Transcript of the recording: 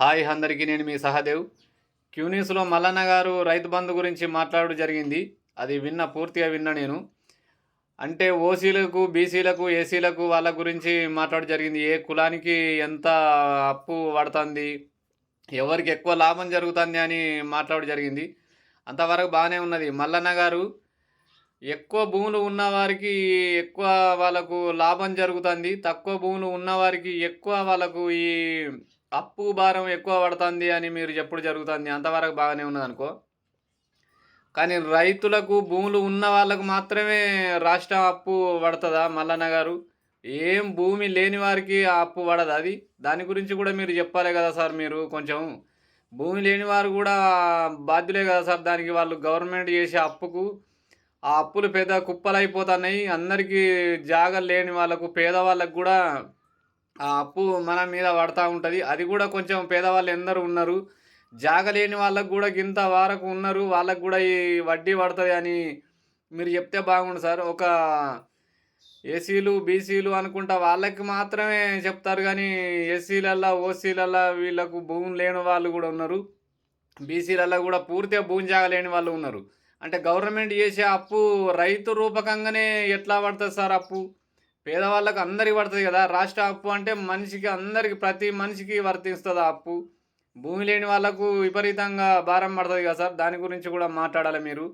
Hi అందరికీ నేను మీ Sahadev. Queue న్యూస్‌లో మల్లన్న గారు రైతు బంధు గురించి మాట్లాడడం జరిగింది. అది పూర్తిగా విన్నా నేను. అంటే ఓసీలకు, బీసీలకు, ఏసీలకు వాళ్ళ గురించి మాట్లాడడం జరిగింది. ఏ కులానికి ఎంత అప్పు పడతంది, ఎవరికి ఎక్కువ లాభం జరుగుతుంది అని మాట్లాడడం జరిగింది. అంతవరకు బాగానే ఉన్నది. మల్లన్న గారు ఎక్కువ భూములు ఉన్నవారికి ఎక్కువ వాళ్ళకు లాభం జరుగుతుంది. తక్కువ భూములు ఉన్నవారికి ఎక్కువ వాళ్ళకు ఈ అప్పు భారం ఎక్కువ పడతంది అని మీరు చెప్పుడు జరుగుతుంది. అంతవరకు బాగానే ఉన్నదనుకో. కానీ రైతులకు భూములు ఉన్న వాళ్ళకు మాత్రమే రాష్ట్రం అప్పు పడతదా మల్లన్న గారు? ఏం భూమి లేని వారికి ఆ అప్పు పడదా అది? దాని గురించి కూడా మీరు చెప్పాలి కదా సార్ మీరు కొంచెం. భూమి లేని వారు కూడా బాధ్యులే కదా సార్ దానికి. వాళ్ళు గవర్నమెంట్ చేసే అప్పుకు ఆ అప్పులు పెద్ద కుప్పలైపోతున్నాయి. అందరికీ జాగలు లేని వాళ్ళకు, పేదవాళ్ళకు గూడా ఆ అప్పు మన మీద పడతా ఉంటది. అది గూడా కొంచెం పేదవాళ్ళు ఎందరో ఉన్నారు. జాగ లేని వాళ్ళకి గూడా గింత వరకు ఉన్నారు. వాళ్ళకి గూడా ఈ వడ్డీ పడతది అని మీరు చెప్తే బాగుండు సార్. ఒక ఏసీలు, బీసీలు అనుకుంటా వాళ్ళకి మాత్రమే చెప్తారు గానీ, ఎస్సీలల్లా, ఓసీలల్లా వీళ్ళకు భూములు లేని వాళ్ళు గూడా ఉన్నారు. బీసీలల్లా గూడా పూర్తిగా భూమి జాగ లేని వాళ్ళు ఉన్నారు. అంటే గవర్నమెంట్ చేసే అప్పు రైతు రూపకంగానే ఎట్లా పడతది సార్ అప్పు? పేదవాళ్ళకి అందరికి పడతది గదా! రాష్ట్ర అప్పు అంటే మనిషికి అందరికి ప్రతి మనిషికి వర్తిస్తదా అప్పు? భూమి లేని వాళ్ళకు విపరీతంగా భారం పడతది గదా సార్! దాని గురించి గూడా మాట్లాడాలి మీరు.